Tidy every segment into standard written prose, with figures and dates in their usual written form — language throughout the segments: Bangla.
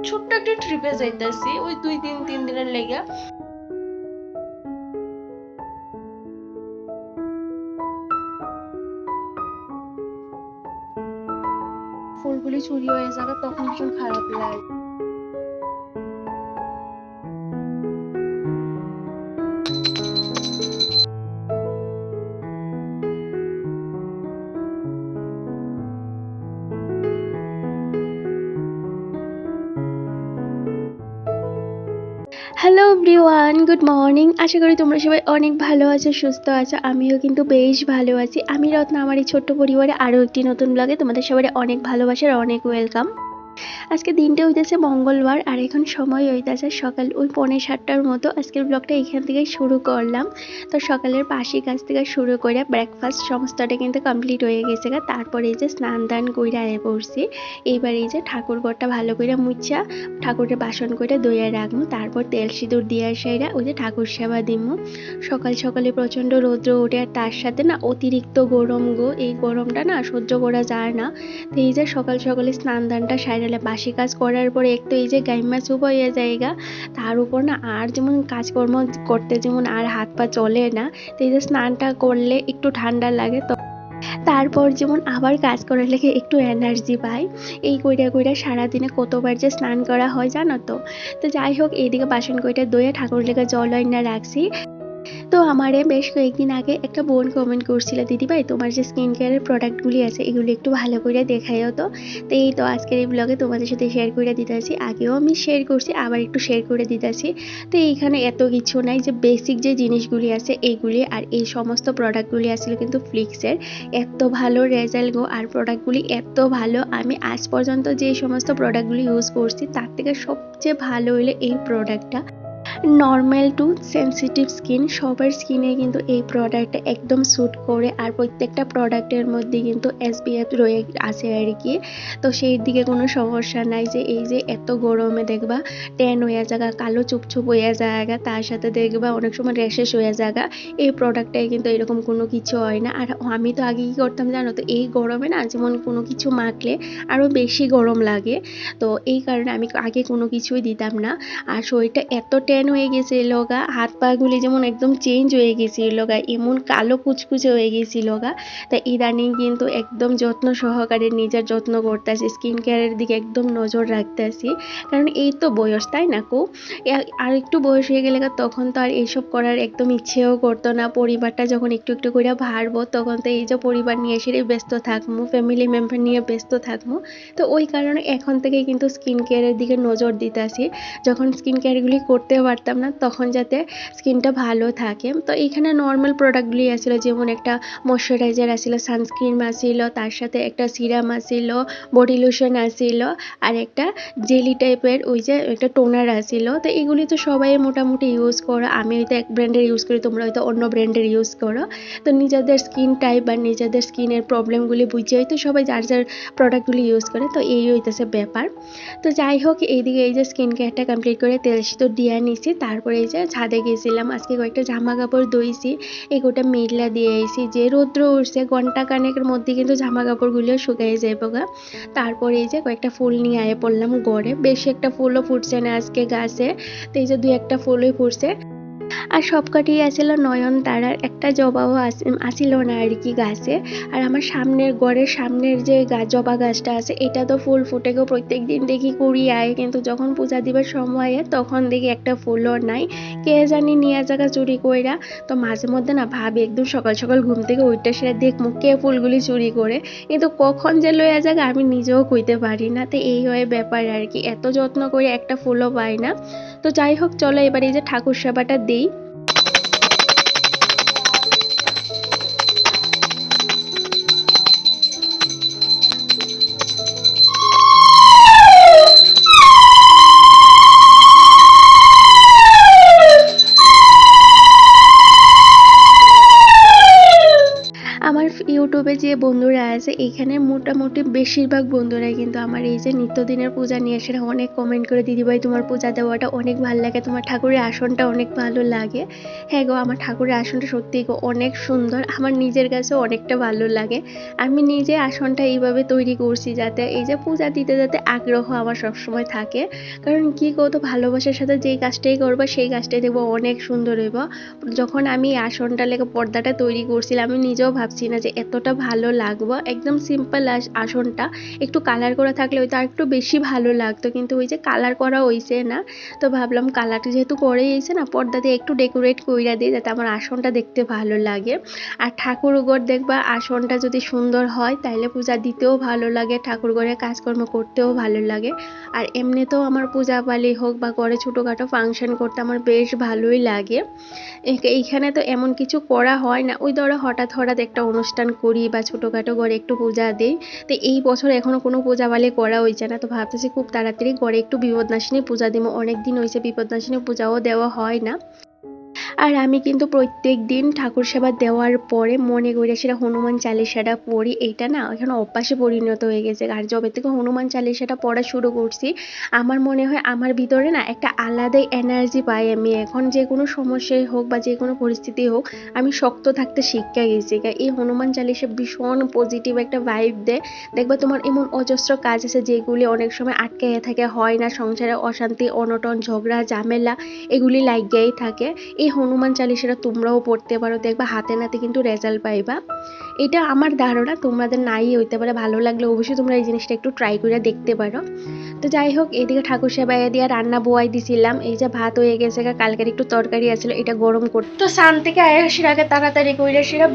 ছোট্ট একটা ট্রিপে যাইতাছি ওই 2 দিন 3 দিনের লেগে। ফুলগুলি চুরি হয়ে যাবে তখন ভীষণ খারাপ লাগে। Hello everyone, good morning. আশা করি তোমরা সবাই অনেক ভালো আছো, সুস্থ আছো। আমিও কিন্তু বেশ ভালো আছি। আমি রত্না, আমার এই ছোট্ট পরিবারে আরও একটি নতুন ব্লগে তোমাদের সবাই অনেক ভালোবাসার অনেক ওয়েলকাম। আজকে দিনটা হইতেছে মঙ্গলবার আর এখন সময় হইতেছে সকাল ওই 6:45টার মতো। আজকের ব্লগটা এখান থেকে শুরু করলাম। তো সকালের বাসি কাজ থেকে শুরু করে ব্রেকফাস্ট সমস্তটা কিন্তু কমপ্লিট হয়ে গেছে। তারপরে এই যে স্নান দান কইরা আয়ে পড়ছি। এইবার এই যে ঠাকুর ঘরটা ভালো করে মুছা ঠাকুরের বাসন করে দইয়া রাখবো, তারপর তেল সিঁদুর দিয়ে সাইরা ওই যে ঠাকুর সেবা দিমু। সকাল সকালে প্রচণ্ড রৌদ্র ওঠে আর তার সাথে না অতিরিক্ত গরম গো, এই গরমটা না সহ্য করা যায় না। তো এই যে সকাল সকালে স্নান দানটা সাইরালে বাসি কাজ করার পরে এক তো এই যে গাইমা চুপ হয়ে জায়গা, তার উপর না আর যেমন কাজকর্ম করতে যেমন আর হাত পা চলে না। তো এই যে স্নানটা করলে একটু ঠান্ডা লাগে, তো তারপর যেমন আবার কাজ করার লেগে একটু এনার্জি পাই। এই কইরা কইরা সারাদিনে কতবার যে স্নান করা হয় জানো তো। তো যাই হোক, এইদিকে বাসন কইটা ধুয়ে ঠাকুর লেগে জল আইনা রাখছি। তো আমারে বেশ কয়েকদিন আগে একটা বোন কমেন্ট করছিল, দিদিভাই তোমার যে স্কিন কেয়ারের প্রোডাক্টগুলি আছে এগুলো একটু ভালো করে দেখাইও তো। তো এই তো আজকের এই ব্লগে তোমাদের সাথে শেয়ার করে দিতেছি। আগেও আমি শেয়ার করছি, আবার একটু শেয়ার করে দিতেছি। তো এইখানে এত কিছু নাই, যে বেসিক যে জিনিসগুলি আছে এইগুলি আর এই সমস্ত প্রোডাক্টগুলি আসলে কিন্তু ফ্লিক্সের। এত ভালো রেজাল্ট গো, আর প্রোডাক্টগুলি এত ভালো। আমি আজ পর্যন্ত যে সমস্ত প্রোডাক্টগুলি ইউজ করছি তার থেকে সবচেয়ে ভালো হলো এই প্রোডাক্টটা। নর্মাল টু সেনসিটিভ স্কিন সবার স্কিনে কিন্তু এই প্রোডাক্টটা একদম স্যুট করে, আর প্রত্যেকটা প্রোডাক্টের মধ্যে কিন্তু SPF রয়ে আছে আর কি। তো সেই দিকে কোনো সমস্যা নাই, যে এই যে এত গরমে দেখবা ট্যান হয়ে যাগা, কালো চুপচুপ হয়ে যাগা, তার সাথে দেখবা অনেক সময় র্যাশেস হয়ে যাগা। এই প্রোডাক্টটাই কিন্তু এরকম কোনো কিছু হয় না। আর আমি তো আগে কী করতাম জানো তো, এই গরমে না যেমন কোনো কিছু মাখলে আরও বেশি গরম লাগে, তো এই কারণে আমি আগে কোনো কিছুই দিতাম না। আর শরীরটা এত ট্যান হয়ে গেছিল গা, হাত পা গুলি যেমন একদম চেঞ্জ হয়ে গেছিল গা, এমন কালো কুচকুচে হয়ে গেছিল গা। তা ইদানিং কিন্তু একদম যত্ন সহকারে নিজের যত্ন করতেছি, স্কিন কেয়ারের দিকে একদম নজর রাখতেছি। কারণ এই তো বয়স, তাই না কো। আর একটু বয়স হয়ে গেলে তখন তো আর এইসব করার একদম ইচ্ছেও করতো না। পরিবারটা যখন একটু একটু করে বাড়বো তখন তো এই যে পরিবার নিয়ে এসে ব্যস্ত থাকবো, ফ্যামিলি মেম্বার নিয়ে ব্যস্ত থাকবো। তো ওই কারণে এখন থেকে কিন্তু স্কিন কেয়ারের দিকে নজর দিতেছি। যখন স্কিন কেয়ারগুলি করতে পারতাম না তখন যাতে স্কিনটা ভালো থাকে। তো এইখানে নর্মাল প্রোডাক্টগুলি আসছিল, যেমন একটা ময়শ্চারাইজার আসছিল, সানস্ক্রিন আসছিল, তার সাথে একটা সিরাম আসছিল, বডি লোশন আসছিল, আর একটা জেলি টাইপের ওই যে একটা টোনার আসছিল। তো এগুলি তো সবাই মোটামুটি ইউজ করো, আমি হয়তো এক ব্র্যান্ডের ইউজ করি, তোমরা হয়তো অন্য ব্র্যান্ডের ইউজ করো। তো নিজেদের স্কিন টাইপ বা নিজেদের স্কিনের প্রবলেমগুলি বুঝে হয়তো সবাই যার যার প্রোডাক্টগুলি ইউজ করে। তো এই হইতেছে ব্যাপার। তো যাই হোক, এইদিকে এই যে স্কিন কেয়ারটা কমপ্লিট করে তেল সিঁদুর দিয়ে নিছি, তারপরে এই যে ছাদে গেছিলাম। আজকে কয়েকটা জামা কাপড় ধুইছি, এগুলোটা মেঘলা দিয়ে আইছি। যে রৌদ্র উঠছে ঘন্টা কানেকের মধ্যে কিন্তু জামা কাপড়গুলো শুকিয়ে যাবে গা। তারপরে এই যে কয়েকটা ফুল নিয়ে আয়ে পড়লাম গড়ে। বেশি একটা ফুলও ফুটছে না আজকে গাছে, তো এই যে 2-1টা ফুলই ফুটছে। আর সবকটি আছিল নয়নতারার, একটা জবাও আসিল না আর কি গাছে। আর আমার সামনের ঘরের সামনের যে জবা গাছটা আছে এটা তো ফুল ফুটে গো, প্রত্যেক দিন দেখি কুড়ি আয়, কিন্তু যখন পূজা দিবার সময় তখন দেখি একটা ফুলও নাই। কে জানি নিয়ে জায়গা চুরি কইরা। তো মাঝে মধ্যে না ভাবি একদম সকাল সকাল ঘুম থেকে উঠতে সেটা দেখমু কে ফুলগুলি চুরি করে, কিন্তু কখন যে লইয়া জায়গা আমি নিজেও কইতে পারি না। তো এই হয় ব্যাপার আর কি, এত যত্ন করে একটা ফুলও পাই না। তো যাই হোক, চলো এবার এই যে ঠাকুর সেবাটা দিই। আমার ইউটিউবে যে বন্ধুরা আছে এইখানে মোটামুটি বেশিরভাগ বন্ধুরাই কিন্তু আমার এই যে নিত্যদিনের পূজা নিয়ে সেটা অনেক কমেন্ট করে, দিদিভাই তোমার পূজা দেওয়াটা অনেক ভালো লাগে, তোমার ঠাকুরের আসনটা অনেক ভালো লাগে। হ্যাঁ গো, আমার ঠাকুরের আসনটা সত্যিই গো অনেক সুন্দর, আমার নিজের কাছেও অনেকটা ভালো লাগে। আমি নিজে আসনটা এইভাবে তৈরি করছি যাতে এই যে পূজা দিতে যাতে আগ্রহ আমার সবসময় থাকে। কারণ কি কত ভালোবাসার সাথে যেই কাজটাই করবো সেই কাজটাই দেখবো অনেক সুন্দর হইব। যখন আমি আসনটা লেগে পর্দাটা তৈরি করছিলাম আমি নিজেও ভাবছি না যে এতটা ভালো লাগবে। একদম সিম্পল আসনটা, একটু কালার করা থাকলে হয়তো আর একটু বেশি ভালো লাগতো, কিন্তু ওই যে কালার করা হইছে না, তো ভাবলাম কালারটা যেহেতু করে হয়েছে না, পর্দা দিয়ে একটু ডেকোরেট কইরা দিই যাতে আমার আসনটা দেখতে ভালো লাগে। আর ঠাকুর ঘর দেখবা আসনটা যদি সুন্দর হয় তাহলে পূজা দিতেও ভালো লাগে, ঠাকুর ঘরে কাজকর্ম করতেও ভালো লাগে। আর এমনিতেও আমার পূজা পালি হোক বা ঘরে ছোটোখাটো ফাংশন করতে আমার বেশ ভালোই লাগে। এইখানে তো এমন কিছু করা হয় না, ওই ধরো হঠাৎ হঠাৎ একটা অনুষ্ঠান করি বা ছোটোখাটো ঘরে একটু পূজা দিই। তো এই বছর এখনো কোনো পূজা বালি করা হয়েছে না, তো ভাবতেছি খুব তাড়াতাড়ি ঘরে একটু বিপদনাশিনী পূজা দিব, অনেক দিন হয়েছে বিপদনাশিনী পূজাও দেওয়া হয় না। আর আমি কিন্তু প্রত্যেক দিন ঠাকুর সেবা দেওয়ার পরে মনে করে সেটা হনুমান চালিসাটা পড়ি। এইটা না এখন অভ্যাসে পরিণত হয়ে গেছে, আর যবে থেকে হনুমান চালিসাটা পড়া শুরু করছি আমার মনে হয় আমার ভিতরে না একটা আলাদাই এনার্জি পাই। আমি এখন যে কোনো সমস্যাই হোক বা যে কোনো পরিস্থিতি হোক আমি শক্ত থাকতে শিক্ষা গেছি। এই হনুমান চালিসা ভীষণ পজিটিভ একটা ভাইব দেয়। দেখবা তোমার এমন অজস্র কাজ আছে যেগুলি অনেক সময় আটকাইয়া থাকে, হয় না, সংসারে অশান্তি অনটন ঝগড়া ঝামেলা এগুলি লাগিয়েই থাকে। এই হনুমান চালিসাটা তোমরাও পড়তে পারো, দেখবা হাতে নাতে কিন্তু রেজাল্ট পাইবা। এটা আমার ধারণা, তোমাদের নাই হইতে পারে, ভালো লাগলে অবশ্যই তোমরা এই জিনিসটা একটু ট্রাই করে দেখতে পারো। তো যাই হোক, এদিকে ঠাকুর সেবাই দিয়ে রান্না বয়াই দিছিলাম। এই যে ভাত হয়ে গেছে, কালকের একটু তরকারি আছিল এটা গরম করতে, তো সান থেকে আসার আগে তাড়াতাড়ি করে সেটা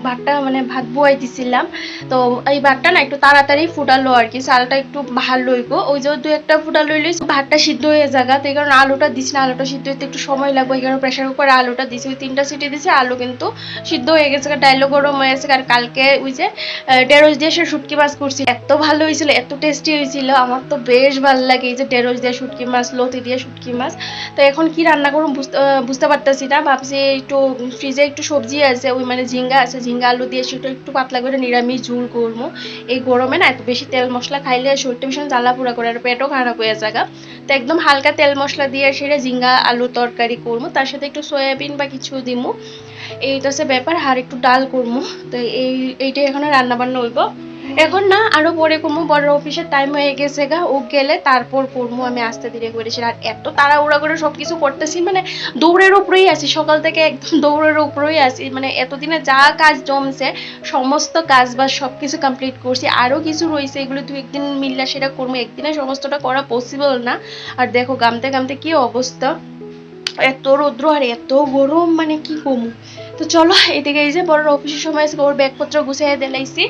ভাতটা মানে ভাত বয়াই দিছিলাম। তো এই ভাতটা না একটু তাড়াতাড়ি ফুটালো আর কি, চালটা একটু ভালো হইব, ওই যে দু একটা ফুটা লইলে ভাতটা সিদ্ধ হয়ে জায়গা। তো এই কারণে আলুটা দিছি না, আলুটা সিদ্ধ হইতে একটু সময় লাগবে, এই কারণে প্রেশার কুকারে আলুটা দিছি, ওই 3টা সিটি দিছি, আলু কিন্তু সিদ্ধ হয়ে গেছে, ডাইলও গরম হয়ে গেছে। আর কালকে ওই যে ঢেঁড়স দিয়ে সে শুটকি মাছ করছি, এত ভালো হয়েছিল, এত টেস্টি হয়েছিল, আমার তো বেশ ভালো লাগে এই যে ঢেঁড়স দিয়ে শুটকি মাছ, লতি দিয়ে শুটকি মাছ। তো এখন কি রান্না করবো বুঝতে পারতেছি না, ভাবছি একটু ফ্রিজে একটু সবজি আছে, ওই মানে ঝিঙ্গা আছে, ঝিঙ্গা আলু দিয়ে সেটা একটু পাতলা করে নিরামিষ ঝুল করবো। এই গরমে না এত বেশি তেল মশলা খাইলে শরীরটা ভীষণ জ্বালা পোড়া করে আর পেটও খারাপ হয়ে যায়। তো একদম হালকা তেল মশলা দিয়ে সেটা ঝিঙ্গা আলু তরকারি করবো, তার সাথে একটু সয়াবিন বা কিছু দিমু, এইটা হচ্ছে ব্যাপার। আর একটু ডাল করবো। তো এইটাই এখন রান্না বান্না হইব, এখন না আরো পরে করবো, বড় অফিসের টাইম হয়ে গেছে গা, ও গেলে তারপর করবো। আমি আস্তে ধীরে করেছি, আর এত তাড়াহুড়া করে সবকিছু করতেছি, মানে দৌড়ের উপরেই আছি, সকাল থেকে একদম দৌড়ের উপরেই আছি, মানে এতদিনে যা কাজ জমছে সমস্ত কাজ বা সবকিছু কমপ্লিট করছি, আরো কিছু রয়েছে, এগুলো 2-1 দিন মিললে সেটা করবো, একদিনে সমস্তটা করা পসিবল না। আর দেখো গামতে গামতে কি অবস্থা, এত রৌদ্র আর এত গরম, মানে কি কমু। তো চলো এদিকে এই যে বড় অফিসের সময় আছে, ওর ব্যাগপত্র গুছিয়ে দিলাইছি।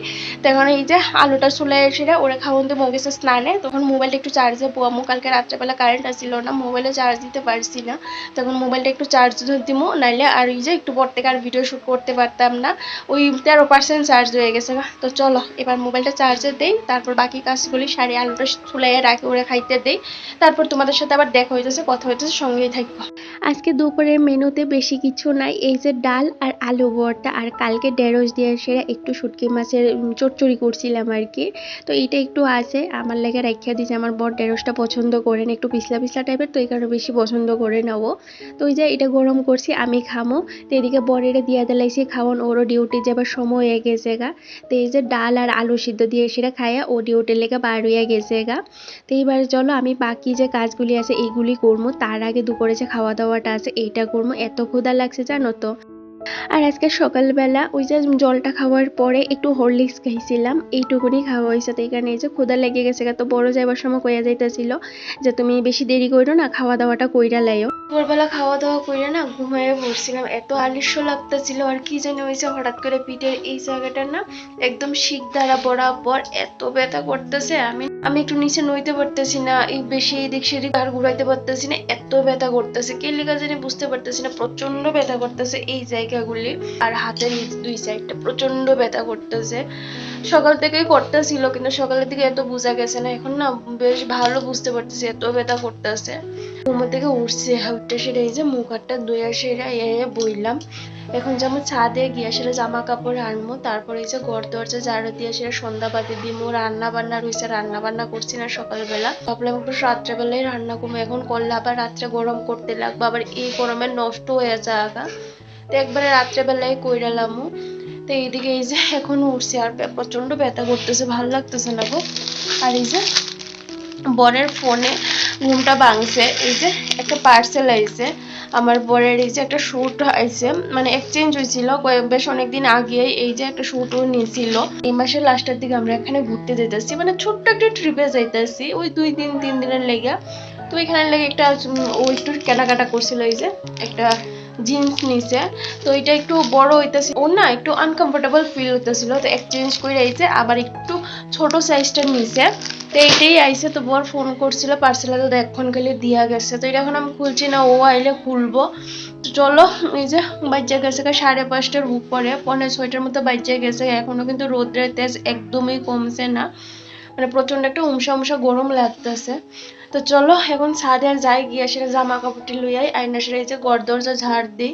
তখন এই যে আলুটা চুলে এসে ওরা খাওয়ান দিয়ে মগেছে স্নানে, তখন মোবাইলটা একটু চার্জে পোয়ামো, কালকে রাত্রেবেলা কারেন্ট আসছিল না, মোবাইলে চার্জ দিতে পারছি না, তখন মোবাইলটা একটু চার্জ দিবো, নাইলে আর ওই যে একটু পর থেকে আর ভিডিও শ্যুট করতে পারতাম না, ওই 13% চার্জ হয়ে গেছে। তো চলো এবার মোবাইলটা চার্জে দেই, তারপর বাকি কাজগুলি সারি, আলুটা চুলে রাখি ওরা খাইতে দেই, তারপর তোমাদের সাথে আবার দেখা হইতেছে, কথা হইতেছে, সঙ্গেই থাকবো। আজকে দুপুরের মেনুতে বেশি কিছু নাই, এই যে ডাল আর আলু ভর্তা, আর কালকে ঢেঁড়স দিয়ে সেরা একটু শুটকি মাছের চচ্চড়ি করছিলাম আর কি। তো এইটা একটু আছে আমার লেগে রাখিয়া দিয়েছে, আমার বর ঢেঁড়সটা পছন্দ করেন, একটু পিছলা পিছলা টাইপের, তো এই কারণে বেশি পছন্দ করে নেবো। তো ওই যে এটা গরম করছি আমি খামো, তো এদিকে বরেরা দিয়ে দিলাইছি খাওয়ান, ওরও ডিউটি যাবার সময় হয়ে গেছে গা। তো এই যে ডাল আর আলু সিদ্ধ দিয়ে সেটা খাইয়া ও ডিউটির লেগে বার হইয়া গেছে গা। তো এইবার চলো আমি বাকি যে কাজগুলি আছে এইগুলি করবো, তার আগে দুপুরে যে খাওয়া দাওয়াটা আছে এইটা করবো, এত ক্ষুধা লাগছে জানো তো। আর আজকে সকালবেলা ওই যে জলটা খাওয়ার পরে একটু হরলিক্স খাইছিলাম, এইটুকুনি খাওয়া হয়েছে, তো এখানে এই যে ক্ষুধা লেগে গেছে। তো বড় যাইবার সময় কইয়া যাইতেছিল যে তুমি বেশি দেরি করো না, খাওয়া দাওয়াটা কইরা লাইও। ভোরবেলা খাওয়া দাওয়া কইরা না ঘুমিয়ে পড়ছিলাম, এত আলস্য লাগতেছিল, আর কি জানি হয়েছে হঠাৎ করে পিঠের এই জায়গাটা না একদম শিক দ্বারা বরাবর এত ব্যথা করতেছে, আমি একটু নিচে নইতে পারতেছি না, এই বেশি এদিক সেদিক আর ঘুরাইতে পারতেছি না, এত ব্যথা করতেছে, কে লিগা জানি বুঝতে পারতেছি না, প্রচন্ড ব্যথা করতেছে এই জায়গাগুলি, আর হাতের দুই সাইডটা প্রচন্ড ব্যথা করতেছে। সকাল থেকেই করতেছিল, কিন্তু সকালের দিকে এত বোঝা গেছে না, এখন না বেশ ভালো বুঝতে পারতেছি এত ব্যথা করতেছে। ঘুম থেকে উঠছে, উঠতে সেটা এই যে মুখ হাতটা ধুয়ে সেরা বইলাম। এখন যেমন ছাদে গিয়ে সেটা জামা কাপড় আনবো, তারপরে এই যে ঘর দরজা ঝাড়ু দিয়ে সেটা সন্ধ্যা বাতি দিমু। রান্না বান্না রয়েছে, রান্না বান্না করছি না সকালবেলা, ভাবলাম একটু রাত্রেবেলায় রান্না করবো। এখন করলে আবার রাত্রে গরম করতে লাগবে, আবার এই গরমে নষ্ট হয়ে যাগা, তো একবারে রাত্রেবেলায় কইরালামু। তো এইদিকে এই যে এখন উঠছে আর প্রচন্ড ব্যথা করতেছে, ভালো লাগতেছে না গো। আর এই যে বরের ফোনে ঘুমটা ভাঙছে, এই যে একটা পার্সেল আইছে আমার বরের, এই যে একটা শুট আইছে, মানে এক্সচেঞ্জ হয়েছিল বেশ অনেকদিন আগে। এই যে একটা শুটও নিয়েছিল। এই মাসের লাস্টের দিকে আমরা এখানে ঘুরতে যেতেছি, মানে ছোট্ট একটা ট্রিপে যাইতেছি, ওই 2-3 দিনের লেগে। তো এখানে লেগে একটা ও একটু কেনাকাটা করছিল, এই যে একটা জিন্স নিছে। তো এটা একটু বড় হইতেছে, ওর না একটু আনকমফোর্টেবল ফিল হইতেছিল, তো এক্সচেঞ্জ করে আইছে, আবার একটু ছোট সাইজটা নিছে। তো এইটাই আইছে। তো বর ফোন করছিল পার্সেলটা তো এখন গেলে দিয়া গেছে, তো এটা এখন আমি খুলছি না, ও আইলে খুলবো। তো চলো, এই যে বাচ্চা গেছে 5:30টার উপরে, 5:45টার মতো বাচ্চা গেছে। এখনো কিন্তু রোদ্রের তেজ একদমই কমছে না, মানে প্রচন্ড একটা উমসা উমসা গরম লাগতেছে। তো চলো এখন ছাদে আর যাই, গিয়ে সেটা জামা কাপড়টি লইয়াই আয়না সেরে এই যে ঘর দরজা ঝাড় দিই।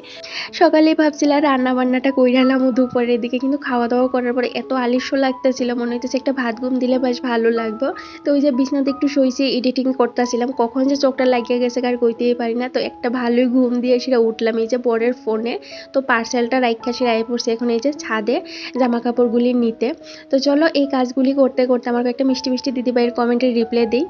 সকালে ভাবছিলাম রান্না বান্নাটা কইরালাম দুপুরের দিকে, কিন্তু খাওয়া দাওয়া করার পরে এত আলস্য লাগতেছিল, মনে হইতেছে একটা ভাত ঘুম দিলে বেশ ভালো লাগতো। তো ওই যে বিছনাতে একটু শুইছি, এডিটিং করতেছিলাম, কখন যে চোখটা লাগিয়ে গেছে আর কইতেই পারি না। তো একটা ভালোই ঘুম দিয়ে সেটা উঠলাম এই যে বরের ফোনে। তো পার্সেলটা রাইখা সে আয় পড়ছে এখন এই যে ছাদে জামা কাপড়গুলি নিতে। তো চলো এই কাজগুলি করতে করতে আমার একটা মিষ্টি মিষ্টি দিদিভাইয়ের কমেন্টের রিপ্লাই দিই।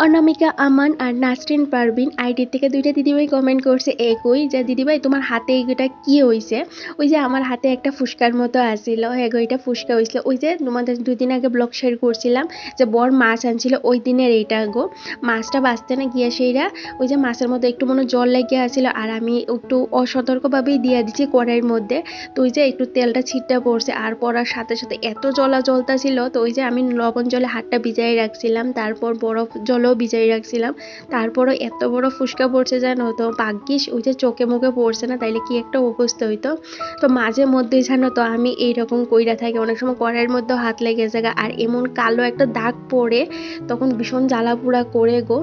অনামিকা আমান আর নাসরিন পারভিন আইডি থেকে 2টা দিদিভাই কমেন্ট করছে একই, যে দিদিভাই তোমার হাতে এইটা কি হয়েছে। ওই যে আমার হাতে একটা ফুসকার মতো আসছিল, এটা ফুসকা হয়েছিল। ওই যে তোমাদের 2 দিন আগে ব্লগ শেয়ার করছিলাম যে বর মাছ আনছিল, ওই দিনের এইটা গো। মাছটা বাঁচতে না গিয়ে সেইরা ওই যে মাছের মধ্যে একটু মনে জল লেগে আসছিল, আর আমি একটু অসতর্কভাবেই দিয়ে দিচ্ছি কড়াইয়ের মধ্যে। তো ওই যে একটু তেলটা ছিটটা পড়ছে, আর পড়ার সাথে সাথে এত জ্বলা জ্বলতা ছিল। তো ওই যে আমি লবণ জলে হাতটা ভিজাই রাখছিলাম, তারপর বরফ জলও ভিজাই রাখছিলাম, তারপরও এত বড় ফুসকা পড়ছে জানো। তো ভাগ্যিস ওই যে চোখে মুখে পড়ছে না, তাইলে কি একটা অবস্থা হইতো। তো মাঝে মধ্যে জানো তো আমি এইরকম কইরা থাকি, অনেক সময় কড়াইয়ের মধ্যেও হাত লেগে যায়, আর এমন কালো একটা দাগ পড়ে তখন ভীষণ জ্বালা পোড়া করে গো।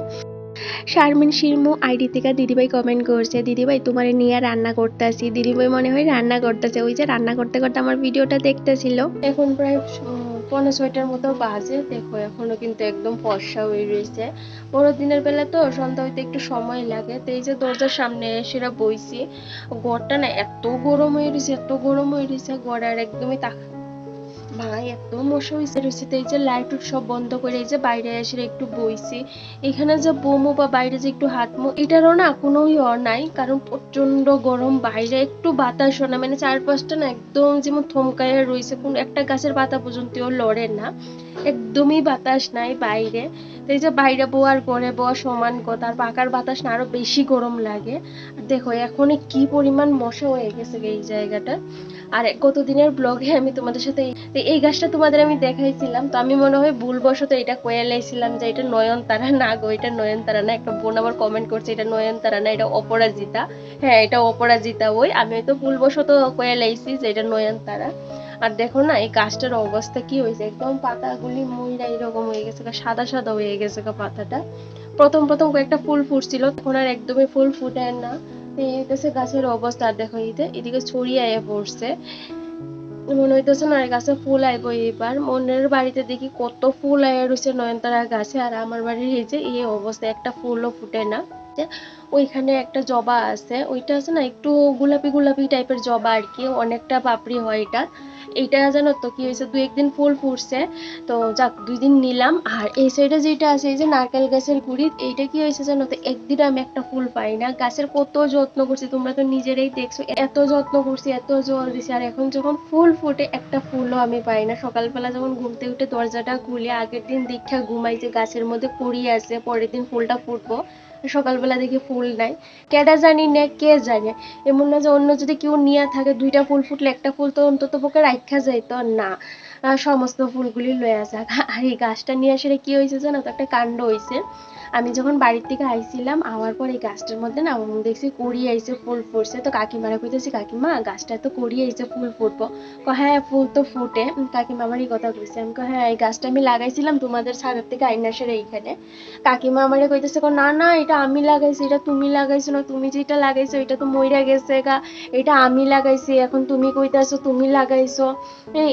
শারমিন শিরমু আইডি থেকে দিদিভাই কমেন্ট করছে, দিদিভাই তোমার নিয়ে রান্না করতেছি। দিদিভাই মনে হয় রান্না করতেছে, ওই যে রান্না করতে করতে আমার ভিডিওটা দেখতেছিল। এখন প্রায় 5:45টার মতো বাজে, দেখো এখনো কিন্তু একদম ফর্সা হয়ে রয়েছে। বড় দিনের বেলা তো সন্ধ্যা হইতে একটু সময় লাগে। তো এই যে দরজার সামনে সেটা বইছি, ঘরটা না এত গরম হয়ে রয়েছে, এত গরম হয়ে রয়েছে, ঘর আর একদমই ভাই এত মশা হয়েছে রয়েছে। তো এই যে লাইট সব বন্ধ করে এই যে বাইরে এসে একটু বইছি। এখানে যে বমু বা বাইরে যে একটু হাঁটমু, এটারও না কোনো নাই, কারণ প্রচন্ড গরম। বাইরে একটু বাতাসও না, মানে চারপাশটা না একদম যেমন থমকায় রয়েছে, কোন একটা গাছের পাতা পর্যন্তও লড়ে না, একদমই বাতাস নাই বাইরে। তো এই যে বাইরে বোয়ার ঘরে বোয়া সমান কথা, আর পাকার বাতাস না আরো বেশি গরম লাগে। আর দেখো এখন কি পরিমাণ মশা হয়ে গেছে এই জায়গাটা। আর গতদিনের ব্লগে আমি তোমাদের সাথে এই গাছটা তোমাদের আমি দেখাইছিলাম, তো আমি মনে হয় ভুলবশত এটা কয়ে লাইছিলাম যে এটা নয়নতারা। না গো, এটা নয়নতারা না। একটা বোন আবার কমেন্ট করছে এটা নয়নতারা না, এটা অপরাজিতা। হ্যাঁ, এটা অপরাজিতা। ওই আমি হয়তো ভুলবশত কয়ে লাইছি যে এটা নয়নতারা। আর দেখো না এই গাছটার অবস্থা কি হয়েছে, একদম পাতাগুলি মইরা এরকম হয়ে গেছে, সাদা সাদা হয়ে গেছে পাতাটা। প্রথম প্রথম কয়েকটা ফুল ফুটছিল, এখন আর একদমই ফুল ফুটে না। এই হইতেছে গাছের অবস্থা। আর দেখো এদিকে ছড়িয়ে পড়ছে, মনে হইতেছে না গাছে ফুল আইব এবার। মনের বাড়িতে দেখি কত ফুল আয়া রয়েছে নয়নতারা গাছে, আর আমার বাড়ির এই যে এই অবস্থা, একটা ফুলও ফুটে না। ওইখানে একটা জবা আছে, ওইটা আছে না একটু গোলাপি গোলাপি টাইপের জবা আর কি, অনেকটা পাপড়ি হয় এটা। এইটা জানো তো কি হয়েছে, 2-1 দিন ফুল ফুটছে, তো যাক 2 দিন নিলাম। আর এই সাইডে যেটা আছে এই যে নারকেল গাছের গুড়ি, এইটা কি হয়েছে জানো তো, একদিন আমি একটা ফুল পাই না। গাছের কত যত্ন করছি, তোমরা তো নিজেরাই দেখছো, এত যত্ন করছি, এত জল দিছি, আর এখন যখন ফুল ফুটে একটা ফুলও আমি পাই না। সকালবেলা যখন ঘুমতে উঠে দরজাটা খুলে আগের দিন দীক্ষা ঘুমাই যে গাছের মধ্যে কুড়ি আছে, পরের দিন ফুলটা ফুটবো, সকালবেলা দেখি ফুল নাই। কেডা জানি না, কে জানে। এমন না যে অন্য যদি কেউ নিয়ে থাকে, 2টা ফুল ফুটলে একটা ফুল তো অন্তত পক্ষে রাখা যাইতো না, সমস্ত ফুলগুলি লয়ে যাক। আর এই গাছটা নিয়ে আসলে কি হয়েছে জানো তো, একটা কাণ্ড হয়েছে। আমি যখন বাড়ির থেকে আইছিলাম আমার পর এই গাছটার মধ্যে না দেখছি কড়ি আইছে, ফুল ফুটছে। তো কাকিমারা কইতেছি, কাকিমা গাছটা তো কড়ি আইছে, ফুল ফুটবো। হ্যাঁ ফুল তো ফুটে। কাকিমা আমার এই কথা কইছে। আমি হ্যাঁ এই গাছটা আমি লাগাইছিলাম তোমাদের ছাদের থেকে আইনাসের এইখানে। কাকিমা আমারে কইতেছে না না এটা আমি লাগাইছি, এটা তুমি লাগাইছো না, তুমি যেটা লাগাইছো এটা তো মইরা গেছে গা, এটা আমি লাগাইছি, এখন তুমি কইতাছো তুমি লাগাইছো,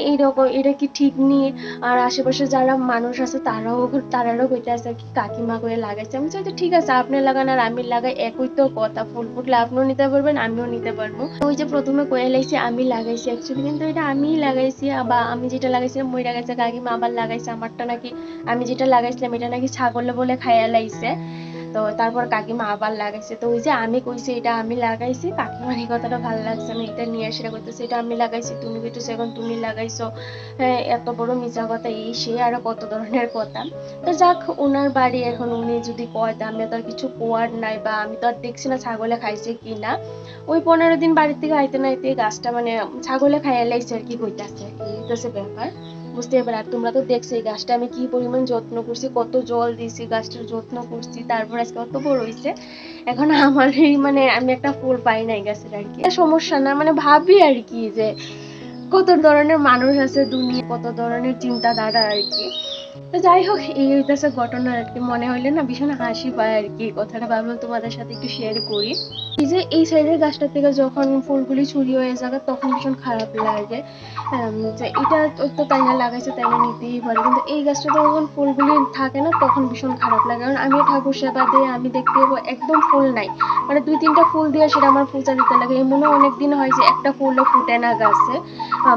এইরকম, এটা কি ঠিক নি? আর আশেপাশে যারা মানুষ আছে তারাও কইতেছে কি কাকিমা করে লাগাইছে। আমি চাই তো ঠিক আছে, আপনি লাগান আর আমি লাগাই একই তো কথা, ফুল ফুটলে আপনিও নিতে পারবেন আমিও নিতে পারবো। ওই যে প্রথমে কয়ে লাইছি আমি লাগাইছি, অ্যাকচুয়ালি কিন্তু এটা আমিই লাগাইছি, বা আমি যেটা লাগাইছিলাম মইরা গেছে, কাকিমা আবার লাগাইছে আমারটা নাকি, আমি যেটা লাগাইছিলাম এটা নাকি ছাগলে বলে খাইয়া লাইছে। তো তারপর কাকিমা আবার লাগাইছে। তো ওই যে আমি কইছি এটা আমি লাগাইছি, কাকিমার এই কথাটা ভালো লাগছে না, এটা নিয়ে সেটা করতেছে এটা আমি লাগাইছি, তুমি কইতেছো এখন তুমি লাগাইছো, হ্যাঁ এত বড় মিছা কথা, এই সে আরো কত ধরনের কথা। তো যাক, ওনার বাড়ি, এখন উনি যদি কয় তা আমি তো আর কিছু কোয়ার নাই, বা আমি তো আর দেখছি না ছাগলে খাইছে কিনা। ওই 15 দিন বাড়ির থেকে আইতে না আইতে গাছটা মানে ছাগলে খাইয়া লাইছে আর কি কইতাছে, এই হইতেছে ব্যাপার। বুঝতে পারে। আর তোমরা তো দেখছো এই গাছটা আমি কি পরিমাণ যত্ন করছি, কত জল দিছি, গাছটার যত্ন করছি, তারপর আজকে কত বড় হইছে। এখন আমার এই মানে আমি একটা ফুল পাই নাই গাছের আর কি, সমস্যা না, মানে ভাবি আর কি যে কত ধরনের মানুষ আছে দুনিয়া, কত ধরনের চিন্তাধারা আর কি। তো যাই হোক, এই হইতেছে ঘটনা আর কি। মনে হইলে না ভীষণ হাসি পায় আর কি, কথাটা ভাবলাম তোমাদের সাথে একটু শেয়ার করি। এই যে এই সাইডের গাছটা থেকে যখন ফুলগুলি চুরি হয়ে যাবে তখন ভীষণ খারাপ লাগে, যে এটা তো তাই না লাগাইছে তাই না নিতেই পারে, কিন্তু এই গাছটা যখন ফুলগুলি থাকে না তখন ভীষণ খারাপ লাগে। কারণ আমি ঠাকুর সেবা দিয়ে আমি দেখতে পাবো একদম ফুল নাই, মানে 2-3টা ফুল দিয়ে সেটা আমার পূজা দিতে লাগে। এমনও অনেক দিন হয় যে একটা ফুলও ফুটে না গাছে,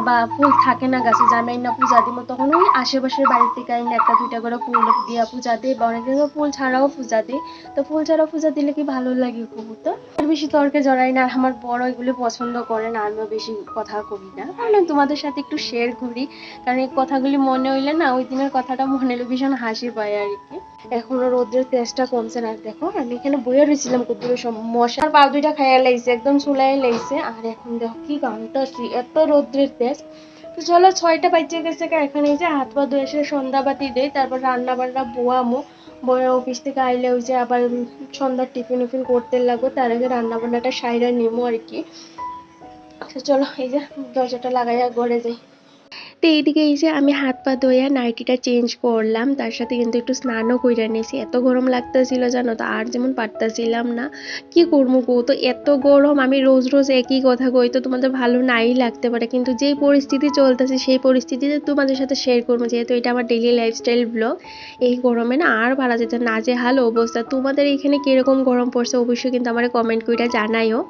বা ফুল থাকে না গাছে, জানাই না পূজা দিব, তখন ওই আশেপাশের বাড়ির থেকে আমি 1-2টা করে ফুল দিয়া পূজা দিই, বা অনেকদিন ফুল ছাড়াও পূজা দিই। তো ফুল ছাড়াও পূজা দিলে কি ভালো লাগে খুব। তো বেশি তর্কে জড়াই না, আর আমার বড় এগুলো পছন্দ করে না, আমিও বেশি কথা করি না, ভাবলাম তোমাদের সাথে একটু শেয়ার করি। কারণ এই কথাগুলি মনে হইলে না ওই দিনের কথাটা মনে হলে ভীষণ হাসি পায় আর কি। এখনো রোদ্রের তেজটা কমছে না। দেখো আমি এখানে বইয়া রয়েছিলাম কতগুলো মশার পা 2টা খাইয়া লাইছে, একদম চুলাই লাইছে, আর এখন দেখো কি গানটাছি, এত রোদ্রের তেজ। তো চলো 6টা বাজে গেছে, এখানে এই যে হাত পা ধুয়ে এসে সন্ধ্যাবাতি দেই, তারপর রান্না বান্না বোয়ামো, বড় অফিস থেকে আইলে ওই যে আবার সন্ধ্যার টিফিন উফিন করতে লাগবো, তার আগে রান্না বান্নাটা সাইরা নিমো আর কি। চলো এই যে দরজাটা লাগাইয়া ঘরে যাই। তো এইদিকে এই যে আমি হাত পা ধুইয়া নাইটিটা চেঞ্জ করলাম, তার সাথে কিন্তু একটু স্নানও কইরা নিয়েছি। এত গরম লাগতেছিল জানো তো, আর যেমন পারতাছিলাম না, কি করবো গো, তো এত গরম। আমি রোজ রোজ একই কথা কই, তো তোমাদের ভালো নাই লাগতে পারে, কিন্তু যেই পরিস্থিতি চলতেছে সেই পরিস্থিতিতে তোমাদের সাথে শেয়ার করবো, যেহেতু এটা আমার ডেইলি লাইফস্টাইল ব্লগ। এই গরমে না আর পারা যেতে না, যে হাল অবস্থা। তোমাদের এখানে কিরকম গরম পড়ছে অবশ্যই কিন্তু আমার কমেন্ট কইরা জানাইও।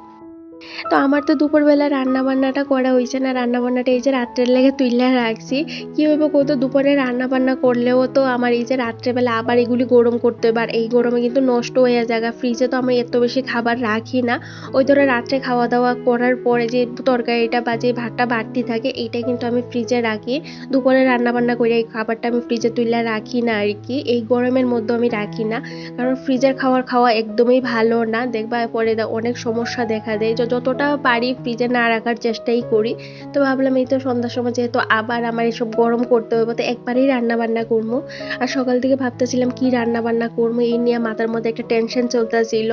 তো আমার তো দুপুরবেলা রান্না বান্নাটা করা হয়েছে না, রান্না বান্নাটা এই যে রাত্রের লেগে তুইলা রাখছি। কি হইব কত, দুপুরে রান্না বান্না করলেও তো আমার এই যে রাত্রেবেলা আবার এগুলি গরম করতে হবে, আর এই গরমে কিন্তু নষ্ট হয়ে যায়। ফ্রিজে তো আমি এত বেশি খাবার রাখি না, ওই ধরো রাত্রে খাওয়া দাওয়া করার পরে যে তরকারিটা বা যে ভাতটা বাড়তি থাকে এইটা কিন্তু আমি ফ্রিজে রাখি। দুপুরে রান্না বান্না করে এই খাবারটা আমি ফ্রিজে তুইলা রাখি না আর কি, এই গরমের মধ্যে আমি রাখি না। কারণ ফ্রিজের খাবার খাওয়া একদমই ভালো না, দেখবা পরে অনেক সমস্যা দেখা দেয়। যতটা পারি ফ্রিজে না রাখার চেষ্টাই করি। তো ভাবলাম এই তো সন্ধ্যার সময় যেহেতু আবার আমার এসব গরম করতে হবে, তো একবারেই রান্না বান্না করবো। আর সকাল থেকে ভাবতেছিলাম কি রান্না বান্না করবো, এই নিয়ে মাথার মধ্যে একটা টেনশন চলতেছিল।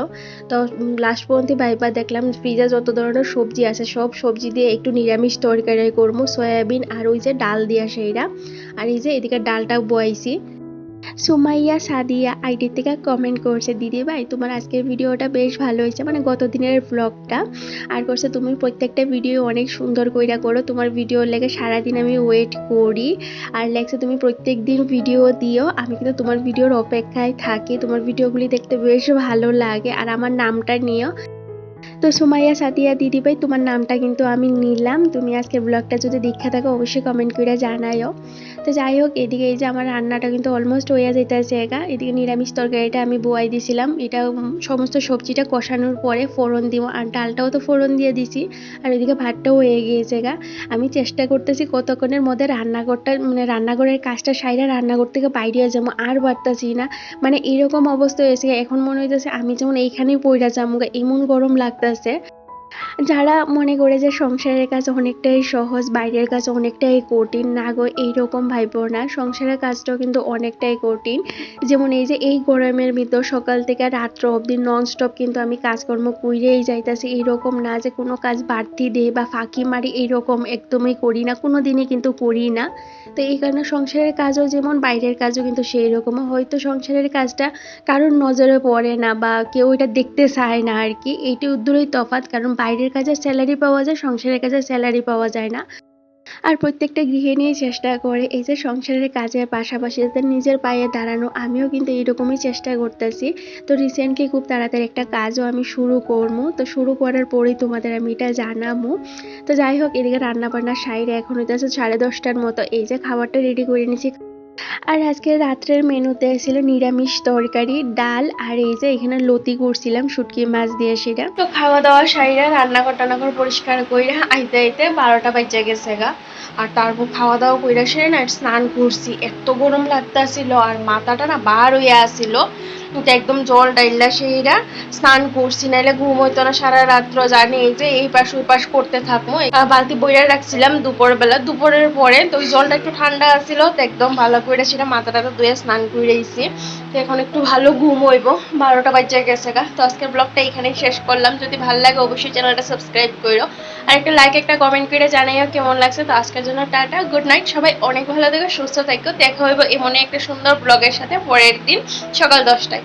তো লাস্ট পর্যন্ত ভাইবা দেখলাম ফ্রিজে যত ধরনের সবজি আছে সব সবজি দিয়ে একটু নিরামিষ তরকারি করবো, সয়াবিন আর ওই যে ডাল দিয়া সেইরা। আর এই যে এদিকে ডালটাও বয়াইছি। সুমাইয়া সাদিয়া আইডি থেকে কমেন্ট করছে, দিদি ভাই তোমার আজকের ভিডিওটা বেশ ভালো হয়েছে, মানে গত দিনের ব্লগটা। আর করছে তুমি প্রত্যেকটা ভিডিও অনেক সুন্দর কইরা করো, তোমার ভিডিও লেগে সারাদিন আমি ওয়েট করি। আর লেগছে তুমি প্রত্যেক দিন ভিডিও দিও, আমি কিন্তু তোমার ভিডিওর অপেক্ষায় থাকি, তোমার ভিডিওগুলি দেখতে বেশ ভালো লাগে। আর আমার নামটা নিও। তো সুমাইয়া সাদিয়া দিদি ভাই তোমার নামটা কিন্তু আমি নিলাম, তুমি আজকের ব্লগটা যদি দেখা থাকো অবশ্যই কমেন্ট করে জানাইও। তো যাই হোক, এদিকে এই যে আমার রান্নাটা কিন্তু অলমোস্ট হয়ে যেতেছে একা। এদিকে নিরামিষ তরকারিটা আমি বয়াই দিছিলাম, এটা সমস্ত সবজিটা কষানোর পরে ফোড়ন দিব, আর ডালটাও তো ফোড়ন দিয়ে দিছি। আর এদিকে ভাতটাও হয়ে গিয়েছে গা। আমি চেষ্টা করতেছি কতক্ষণের মধ্যে রান্নাঘরটা মানে রান্নাঘরের কাজটা সাইরা রান্নাঘর থেকে বাইরে যাবো, আর পারতাছি না। মানে এরকম অবস্থা হয়েছে এখন মনে হইতেছে আমি যেমন এইখানেই পইরা যাবো, এমন গরম লাগতেছে। যারা মনে করে যে সংসারের কাজ অনেকটাই সহজ, বাইরের কাজ অনেকটাই কঠিন, না গো এইরকম ভাইবো না। সংসারের কাজটাও কিন্তু অনেকটাই কঠিন। যেমন এই যে এই গরমের ভিতর সকাল থেকে রাত্র অবধি ননস্টপ কিন্তু আমি কাজকর্ম কইরেই যাইতাছি। এইরকম না যে কোনো কাজ বাড়তি দেই বা ফাঁকি মারি, এইরকম একদমই করি না, কোনো দিনই কিন্তু করি না। তো এই কারণে সংসারের কাজও যেমন বাইরের কাজও কিন্তু সেই রকম। হয়তো সংসারের কাজটা কারোর নজরে পড়ে না বা কেউ এটা দেখতে চায় না আর কি, এইটি উদ্দূরই তফাৎ। কারণ বাইরের কাজে স্যালারি পাওয়া যায়, সংসারের কাজে স্যালারি পাওয়া যায় না। আর প্রত্যেকটা গৃহিণীই চেষ্টা করে এই যে সংসারের কাজের পাশাপাশি যাতে নিজের পায়ে দাঁড়ানো। আমিও কিন্তু এইরকমই চেষ্টা করতেছি। তো রিসেন্টলি খুব তাড়াতাড়ি একটা কাজও আমি শুরু করবো, তো শুরু করার পরেই তোমাদের আমি এটা জানাবো। তো যাই হোক, এদিকে রান্না বান্না সাইডে এখন হইতেছে 10:30টার মতো। এই যে খাবারটা রেডি করে নিয়েছি। আর আজকে রাত্রের মেনুতে ছিল নিরামিষ তরকারি, ডাল, আর এই যে এখানে লতি করছিলাম শুটকি মাছ দিয়ে। সেটা তো খাওয়া দাওয়া সাইরা রান্নাঘর টান্নাঘর পরিষ্কার কইরা আইতে আইতে 12টা বাজে গেছে গা। আর তারপর খাওয়া দাওয়া কইরা সেরে না স্নান করছি, এত গরম লাগতাছিল আর মাথাটা না বার হইয়া আসিল। কিন্তু একদম জল ডাইল্লা সেইরা স্নান করছি, নাইলে ঘুম হইতো না সারা রাত্র। জানি এই যে এই পাশ ওই পাশ করতে থাকবো। বালতি বইরা রাখছিলাম দুপুরবেলা, দুপুরের পরে তো ওই জলটা একটু ঠান্ডা আসিল, তো একদম ভালো করে সেটা মাথাটা ধুয়ে স্নান করেছি। তো এখন একটু ভালো ঘুম হইব, 12টা বাজে গেছে গা। তো আজকের ব্লগটা এখানেই শেষ করলাম। যদি ভালো লাগে অবশ্যই চ্যানেলটা সাবস্ক্রাইব করো, আর একটা লাইক একটা কমেন্ট করে জানাইও কেমন লাগছে। তো আজকের জন্য টাটা, গুড নাইট, সবাই অনেক ভালো থেকো, সুস্থ থাকো। দেখা হইব এমনই একটা সুন্দর ব্লগের সাথে পরের দিন সকাল 10টায়।